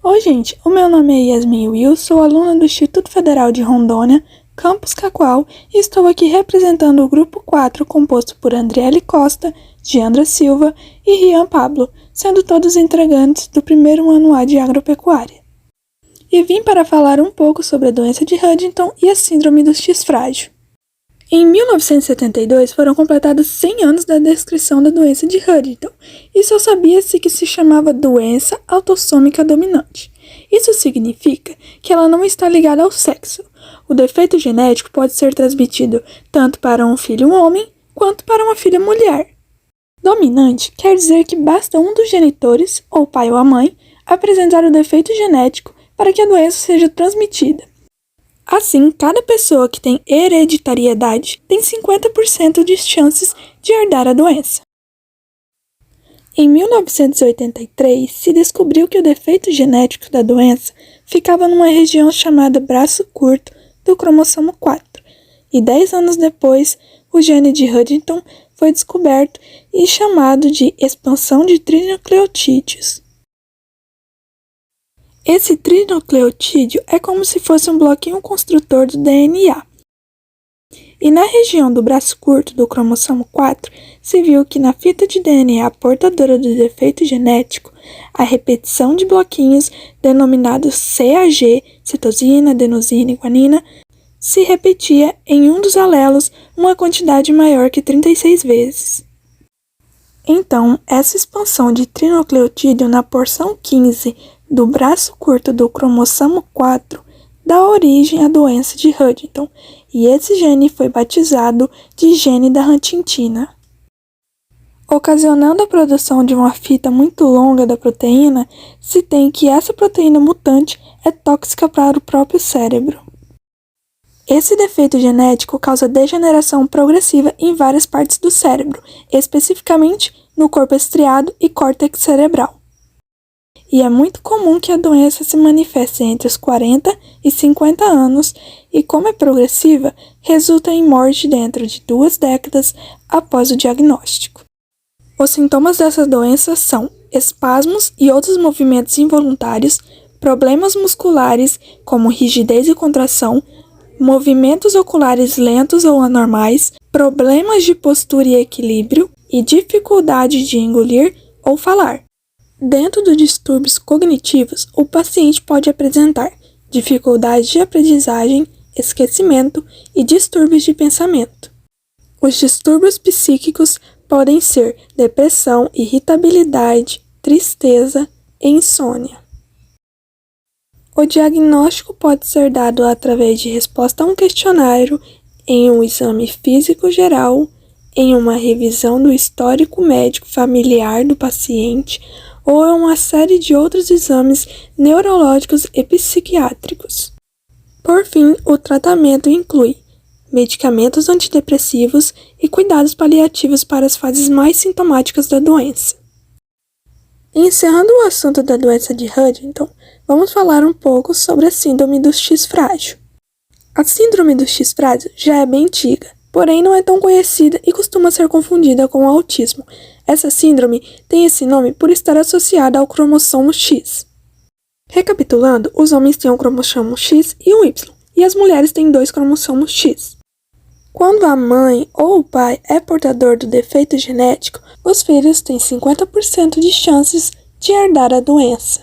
Oi, gente, o meu nome é Yasmin Will, sou aluna do Instituto Federal de Rondônia, Campus Cacoal, e estou aqui representando o Grupo 4, composto por Andriele Costa, Giandra Silva e Rian Pablo, sendo todos integrantes do primeiro ano A de Agropecuária. E vim para falar um pouco sobre a doença de Huntington e a síndrome do X frágil. Em 1972 foram completados 100 anos da descrição da doença de Huntington, e só sabia-se que se chamava doença autossômica dominante. Isso significa que ela não está ligada ao sexo. O defeito genético pode ser transmitido tanto para um filho homem quanto para uma filha mulher. Dominante quer dizer que basta um dos genitores, ou pai ou a mãe, apresentar o defeito genético para que a doença seja transmitida. Assim, cada pessoa que tem hereditariedade tem 50% de chances de herdar a doença. Em 1983, se descobriu que o defeito genético da doença ficava numa região chamada braço curto do cromossomo 4, e 10 anos depois, o gene de Huntington foi descoberto e chamado de expansão de trinucleotídeos. Esse trinucleotídeo é como se fosse um bloquinho construtor do DNA. E na região do braço curto do cromossomo 4, se viu que na fita de DNA portadora do defeito genético, a repetição de bloquinhos denominados CAG, citosina, adenosina e guanina, se repetia em um dos alelos uma quantidade maior que 36 vezes. Então, essa expansão de trinucleotídeo na porção 15 do braço curto do cromossomo 4 dá origem à doença de Huntington, e esse gene foi batizado de gene da huntingtina. Ocasionando a produção de uma fita muito longa da proteína, se tem que essa proteína mutante é tóxica para o próprio cérebro. Esse defeito genético causa degeneração progressiva em várias partes do cérebro, especificamente no corpo estriado e córtex cerebral. E é muito comum que a doença se manifeste entre os 40 e 50 anos e, como é progressiva, resulta em morte dentro de 2 décadas após o diagnóstico. Os sintomas dessa doença são espasmos e outros movimentos involuntários, problemas musculares como rigidez e contração, movimentos oculares lentos ou anormais, problemas de postura e equilíbrio e dificuldade de engolir ou falar. Dentro dos distúrbios cognitivos, o paciente pode apresentar dificuldade de aprendizagem, esquecimento e distúrbios de pensamento. Os distúrbios psíquicos podem ser depressão, irritabilidade, tristeza e insônia. O diagnóstico pode ser dado através de resposta a um questionário, em um exame físico geral, em uma revisão do histórico médico familiar do paciente ou em uma série de outros exames neurológicos e psiquiátricos. Por fim, o tratamento inclui medicamentos antidepressivos e cuidados paliativos para as fases mais sintomáticas da doença. Encerrando o assunto da doença de Huntington, vamos falar um pouco sobre a síndrome do X frágil. A síndrome do X frágil já é bem antiga, porém não é tão conhecida e costuma ser confundida com o autismo. Essa síndrome tem esse nome por estar associada ao cromossomo X. Recapitulando, os homens têm um cromossomo X e um Y, e as mulheres têm 2 cromossomos X. Quando a mãe ou o pai é portador do defeito genético, os filhos têm 50% de chances de herdar a doença.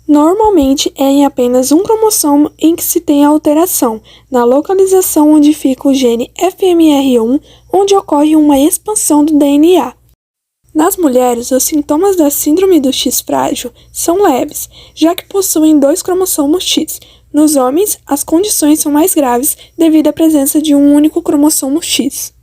Normalmente é em apenas um cromossomo em que se tem a alteração, na localização onde fica o gene FMR1, onde ocorre uma expansão do DNA. Nas mulheres, os sintomas da síndrome do X frágil são leves, já que possuem 2 cromossomos X. Nos homens, as condições são mais graves devido à presença de um único cromossomo X.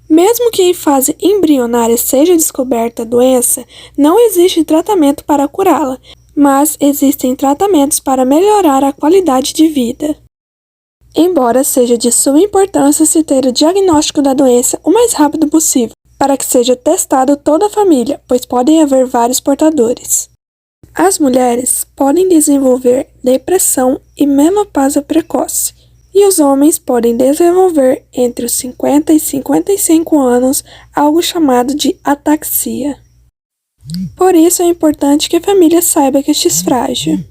Mesmo que em fase embrionária seja descoberta a doença, não existe tratamento para curá-la, mas existem tratamentos para melhorar a qualidade de vida. Embora seja de suma importância se ter o diagnóstico da doença o mais rápido possível, para que seja testado toda a família, pois podem haver vários portadores. As mulheres podem desenvolver depressão e menopausa precoce, e os homens podem desenvolver entre os 50 e 55 anos algo chamado de ataxia. Por isso é importante que a família saiba que é X-frágil.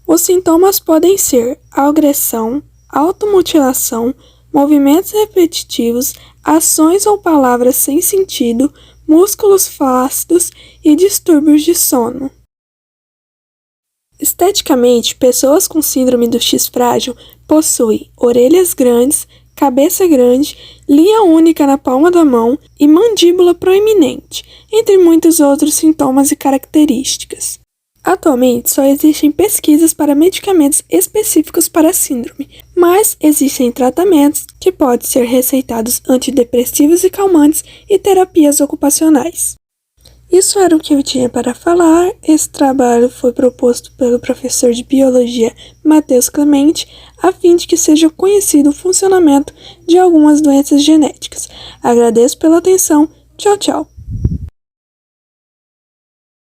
Os sintomas podem ser agressão, automutilação, movimentos repetitivos, ações ou palavras sem sentido, músculos flácidos e distúrbios de sono. Esteticamente, pessoas com síndrome do X-frágil possuem orelhas grandes, cabeça grande, linha única na palma da mão e mandíbula proeminente, entre muitos outros sintomas e características. Atualmente, só existem pesquisas para medicamentos específicos para a síndrome, mas existem tratamentos que podem ser receitados antidepressivos e calmantes e terapias ocupacionais. Isso era o que eu tinha para falar. Esse trabalho foi proposto pelo professor de Biologia Matheus Clemente, a fim de que seja conhecido o funcionamento de algumas doenças genéticas. Agradeço pela atenção. Tchau, tchau.